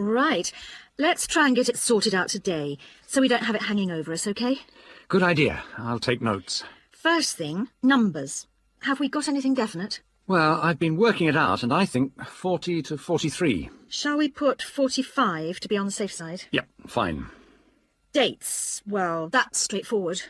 Right. Let's try and get it sorted out today, so we don't have it hanging over us, OK? Good idea. I'll take notes. First thing, numbers. Have we got anything definite? Well, I've been working it out, and I think 40 to 43. Shall we put 45 to be on the safe side? Yep, fine. Dates. Well, that's straightforward.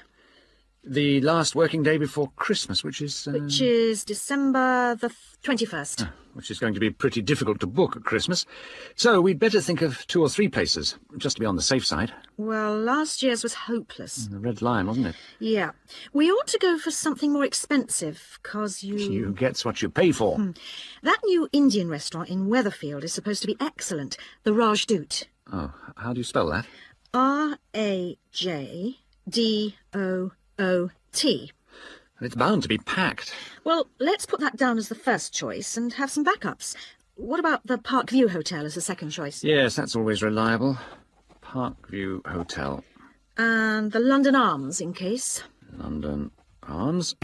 The last working day before Christmas, which is... Which is December the 21st. Which is going to be pretty difficult to book at Christmas. So we'd better think of 2 or 3 places, just to be on the safe side. Well, last year's was hopeless. The Red Lion, wasn't it? Yeah. We ought to go for something more expensive, 'cause You gets what you pay for. That new Indian restaurant in Weatherfield is supposed to be excellent. The Rajdoot. Oh, how do you spell that? R-A-J-D-O-O-T. It's bound to be packed. Well, let's put that down as the first choice and have some backups. What about the Parkview Hotel as the second choice? Yes, that's always reliable. Parkview Hotel. And the London Arms, in case. London Arms.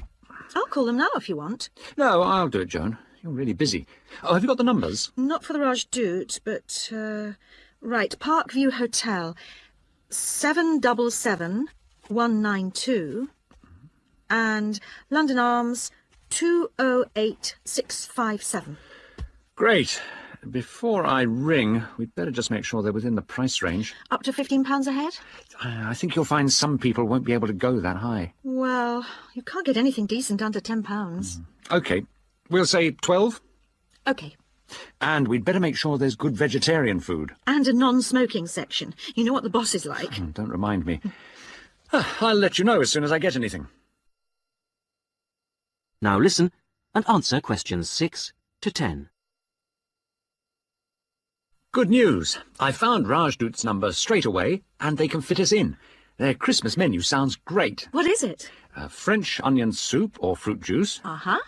I'll call them now if you want. No, I'll do it, Joan. You're really busy. Oh, have you got the numbers? Not for the Rajdoot, but... right, Parkview Hotel. 777192. And London Arms 208657. Great. Before I ring, we'd better just make sure they're within the price range. Up to £15 a head? I think you'll find some people won't be able to go that high. Well, you can't get anything decent under £10. OK. We'll say 12. OK. And we'd better make sure there's good vegetarian food. And a non-smoking section. You know what the boss is like. Don't remind me. I'll let you know as soon as I get anything. Now listen and answer questions 6 to 10. Good news. I found Rajdoot's number straight away, and they can fit us in. Their Christmas menu sounds great. What is it? French onion soup or fruit juice. Uh-huh.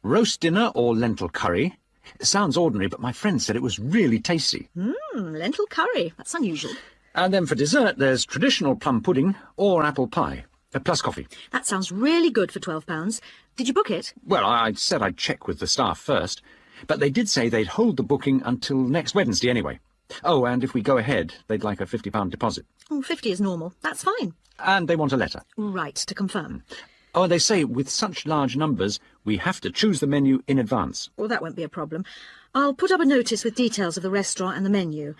Roast dinner or lentil curry. Sounds ordinary, but my friend said it was really tasty. Lentil curry. That's unusual. And then for dessert, there's traditional plum pudding or apple pie, plus coffee. That sounds really good for £12. Did you book it? Well, I said I'd check with the staff first, but they did say they'd hold the booking until next Wednesday anyway. Oh, and if we go ahead, they'd like a £50 deposit. 50 is normal. That's fine. And they want a letter. Right, to confirm. Oh, and they say with such large numbers, we have to choose the menu in advance. Well, that won't be a problem. I'll put up a notice with details of the restaurant and the menu.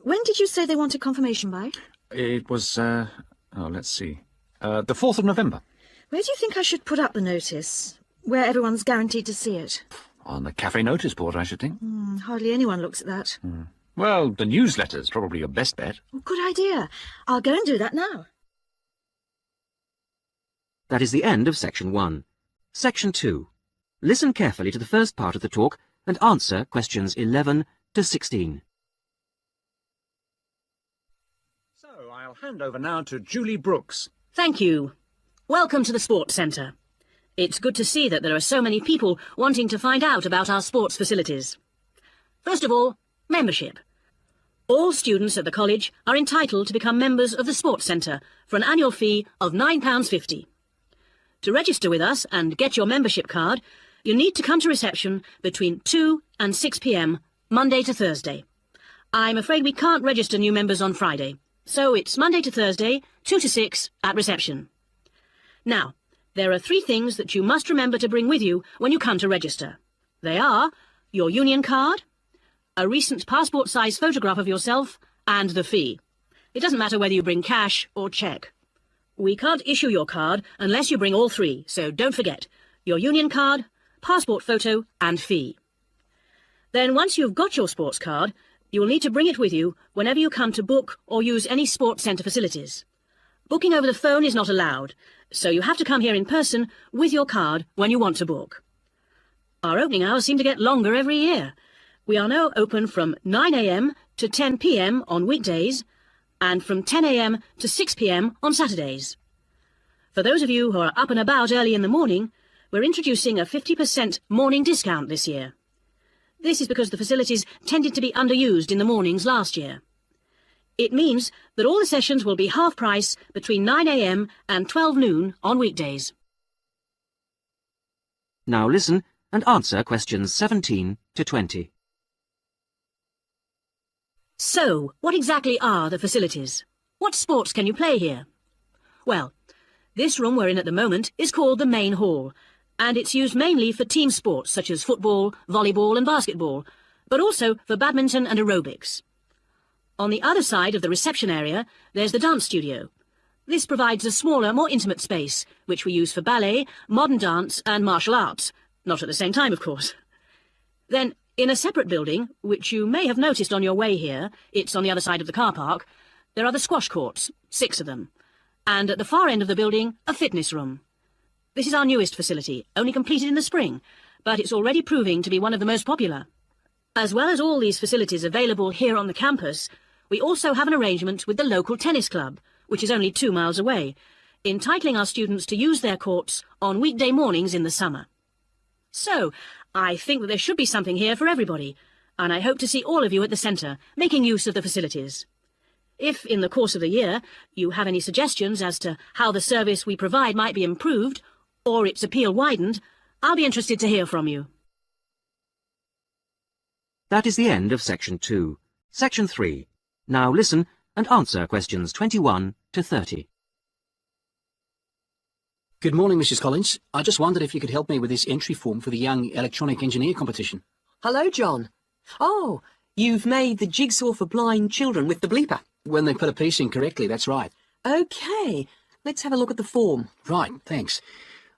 When did you say they wanted confirmation by? It was, let's see, the 4th of November. Where do you think I should put up the notice? Where everyone's guaranteed to see it? On the cafe notice board, I should think. Hardly anyone looks at that. Well, the newsletter's probably your best bet. Good idea. I'll go and do that now. That is the end of Section 1. Section 2. Listen carefully to the first part of the talk and answer questions 11 to 16. So, I'll hand over now to Julie Brooks. Thank you. Welcome to the Sports Centre. It's good to see that there are so many people wanting to find out about our sports facilities. First of all, membership. All students at the college are entitled to become members of the Sports Centre for an annual fee of £9.50. To register with us and get your membership card, you need to come to reception between 2 and 6 p.m, Monday to Thursday. I'm afraid we can't register new members on Friday, so it's Monday to Thursday, 2 to 6 at reception. Now, there are 3 things that you must remember to bring with you when you come to register. They are your union card, a recent passport-size photograph of yourself, and the fee. It doesn't matter whether you bring cash or cheque. We can't issue your card unless you bring all 3, so don't forget your union card, passport photo and fee. Then once you've got your sports card, you will need to bring it with you whenever you come to book or use any sports centre facilities. Booking over the phone is not allowed, so you have to come here in person with your card when you want to book. Our opening hours seem to get longer every year. We are now open from 9 a.m. to 10 p.m. on weekdays and from 10 a.m. to 6 p.m. on Saturdays. For those of you who are up and about early in the morning, we're introducing a 50% morning discount this year. This is because the facilities tended to be underused in the mornings last year. It means that all the sessions will be half price between 9 a.m. and 12 noon on weekdays. Now listen and answer questions 17 to 20. So, what exactly are the facilities? What sports can you play here? Well, this room we're in at the moment is called the main hall, and it's used mainly for team sports such as football, volleyball and basketball, but also for badminton and aerobics. On the other side of the reception area, there's the dance studio. This provides a smaller, more intimate space, which we use for ballet, modern dance and martial arts. Not at the same time, of course. Then, in a separate building, which you may have noticed on your way here, it's on the other side of the car park, there are the squash courts, 6 of them. And at the far end of the building, a fitness room. This is our newest facility, only completed in the spring, but it's already proving to be one of the most popular. As well as all these facilities available here on the campus, we also have an arrangement with the local tennis club, which is only 2 miles away, entitling our students to use their courts on weekday mornings in the summer. So, I think that there should be something here for everybody, and I hope to see all of you at the centre, making use of the facilities. If, in the course of the year, you have any suggestions as to how the service we provide might be improved, or its appeal widened, I'll be interested to hear from you. That is the end of Section 2. Section 3. Now listen and answer questions 21 to 30. Good morning, Mrs. Collins. I just wondered if you could help me with this entry form for the Young Electronic Engineer competition. Hello, John. Oh, you've made the jigsaw for blind children with the bleeper. When they put a piece in correctly, that's right. OK, let's have a look at the form. Right, thanks.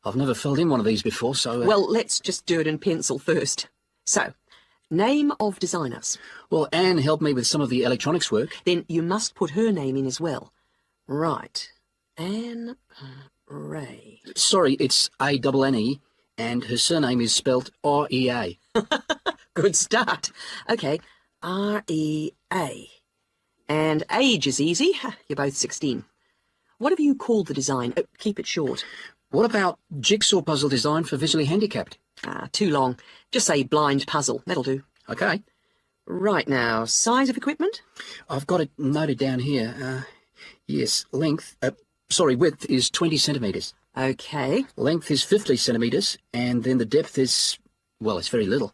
I've never filled in one of these before, so... Well, let's just do it in pencil first. So, name of designers. Well, Anne helped me with some of the electronics work. Then you must put her name in as well. Right. Anne Ray. Sorry, it's A-N-N-E, and her surname is spelt R-E-A. Good start. OK, R-E-A. And age is easy. You're both 16. What have you called the design? Oh, keep it short. What about jigsaw puzzle design for visually handicapped? Too long. Just say blind puzzle. That'll do. OK. Right now, size of equipment? I've got it noted down here. Yes, width is 20 centimetres. OK. Length is 50 centimetres, and then the depth is, well, it's very little.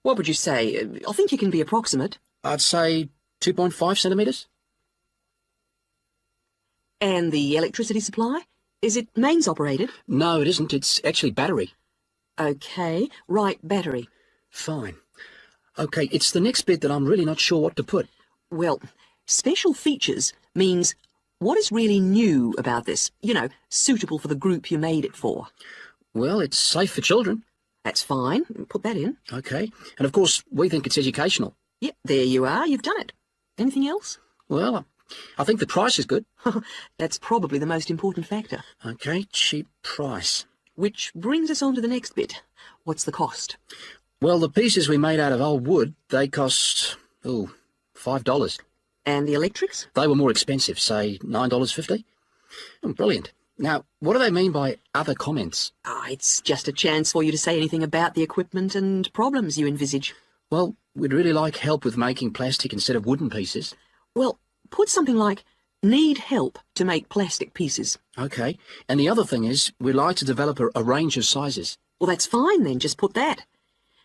What would you say? I think you can be approximate. I'd say 2.5 centimetres. And the electricity supply? Is it mains operated? No, it isn't. It's actually battery. OK. Right, battery. Fine. OK, it's the next bit that I'm really not sure what to put. Well, special features means what is really new about this? You know, suitable for the group you made it for. Well, it's safe for children. That's fine. Put that in. OK. And of course, we think it's educational. Yep, there you are. You've done it. Anything else? Well, I think the price is good. That's probably the most important factor. OK, cheap price. Which brings us on to the next bit. What's the cost? Well, the pieces we made out of old wood, they cost, $5. And the electrics? They were more expensive, say $9.50. Brilliant. Now, what do they mean by other comments? It's just a chance for you to say anything about the equipment and problems you envisage. Well, we'd really like help with making plastic instead of wooden pieces. Well, put something like, need help to make plastic pieces. OK. And the other thing is, we'd like to develop a range of sizes. Well, that's fine then, just put that.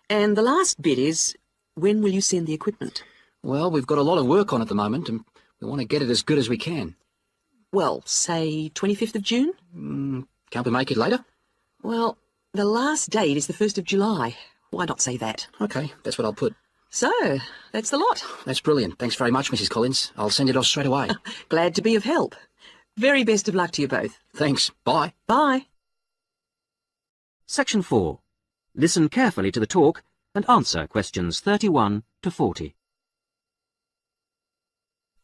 And the last bit is, when will you send the equipment? Well, we've got a lot of work on at the moment, and we want to get it as good as we can. Well, say 25th of June? Can't we make it later? Well, the last date is the 1st of July. Why not say that? OK, that's what I'll put. So, that's the lot. That's brilliant. Thanks very much, Mrs. Collins. I'll send it off straight away. Glad to be of help. Very best of luck to you both. Thanks. Bye. Bye. Section 4. Listen carefully to the talk and answer questions 31 to 40.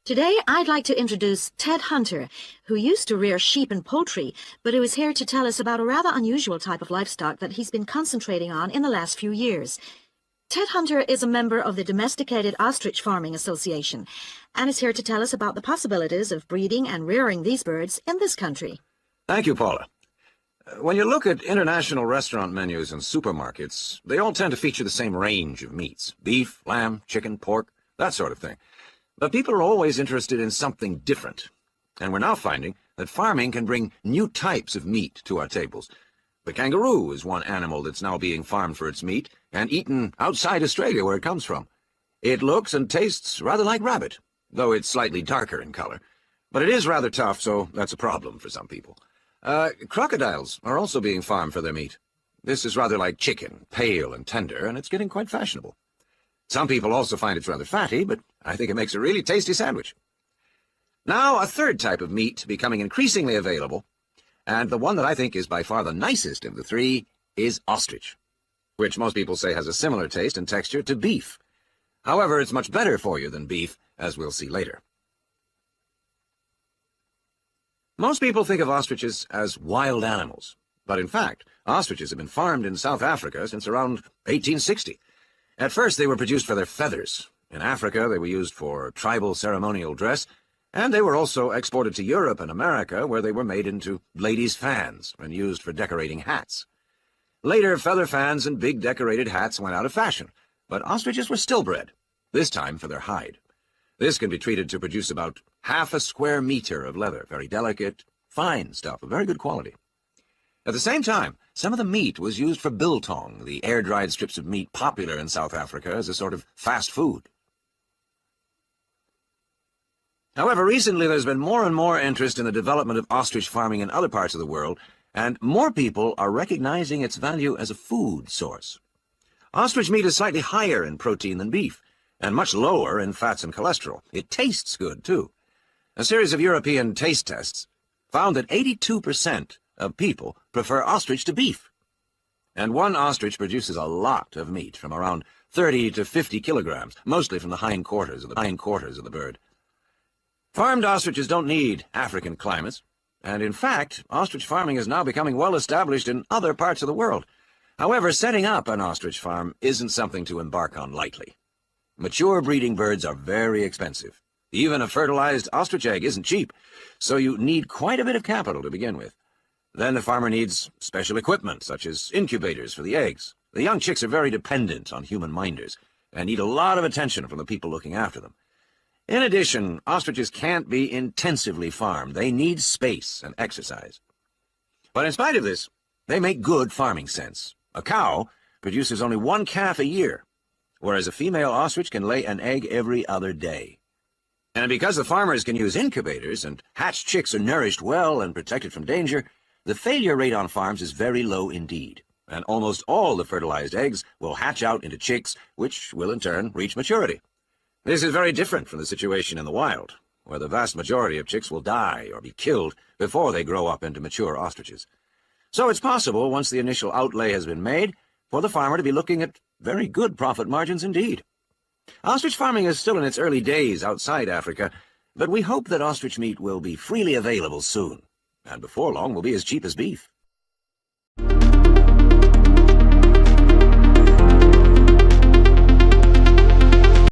Today, I'd like to introduce Ted Hunter, who used to rear sheep and poultry, but who is here to tell us about a rather unusual type of livestock that he's been concentrating on in the last few years. Ted Hunter is a member of the Domesticated Ostrich Farming Association and is here to tell us about the possibilities of breeding and rearing these birds in this country. Thank you, Paula. When you look at international restaurant menus and supermarkets, they all tend to feature the same range of meats: beef, lamb, chicken, pork, that sort of thing. But people are always interested in something different. And we're now finding that farming can bring new types of meat to our tables. The kangaroo is one animal that's now being farmed for its meat and eaten outside Australia, where it comes from. It looks and tastes rather like rabbit, though it's slightly darker in color. But it is rather tough, so that's a problem for some people. Crocodiles are also being farmed for their meat. This is rather like chicken, pale and tender, and it's getting quite fashionable. Some people also find it's rather fatty, but I think it makes a really tasty sandwich. Now, a third type of meat becoming increasingly available, and the one that I think is by far the nicest of the three, is ostrich, which most people say has a similar taste and texture to beef. However, it's much better for you than beef, as we'll see later. Most people think of ostriches as wild animals, but in fact, ostriches have been farmed in South Africa since around 1860. At first, they were produced for their feathers. In Africa, they were used for tribal ceremonial dress, and they were also exported to Europe and America, where they were made into ladies' fans and used for decorating hats. Later, feather fans and big decorated hats went out of fashion, but ostriches were still bred, this time for their hide. This can be treated to produce about half a square meter of leather, very delicate, fine stuff of very good quality. At the same time, some of the meat was used for biltong, the air-dried strips of meat popular in South Africa as a sort of fast food. However, recently there's been more and more interest in the development of ostrich farming in other parts of the world, and more people are recognizing its value as a food source. Ostrich meat is slightly higher in protein than beef, and much lower in fats and cholesterol. It tastes good, too. A series of European taste tests found that 82% of people prefer ostrich to beef. And one ostrich produces a lot of meat, from around 30 to 50 kilograms, mostly from the hindquarters of the bird. Farmed ostriches don't need African climates, and in fact, ostrich farming is now becoming well established in other parts of the world. However, setting up an ostrich farm isn't something to embark on lightly. Mature breeding birds are very expensive. Even a fertilized ostrich egg isn't cheap, so you need quite a bit of capital to begin with. Then the farmer needs special equipment, such as incubators for the eggs. The young chicks are very dependent on human minders, and need a lot of attention from the people looking after them. In addition, ostriches can't be intensively farmed. They need space and exercise. But in spite of this, they make good farming sense. A cow produces only one calf a year, whereas a female ostrich can lay an egg every other day. And because the farmers can use incubators and hatched chicks are nourished well and protected from danger, the failure rate on farms is very low indeed, and almost all the fertilized eggs will hatch out into chicks, which will in turn reach maturity. This is very different from the situation in the wild, where the vast majority of chicks will die or be killed before they grow up into mature ostriches. So it's possible, once the initial outlay has been made, for the farmer to be looking at very good profit margins indeed. Ostrich farming is still in its early days outside Africa, but we hope that ostrich meat will be freely available soon, and before long will be as cheap as beef.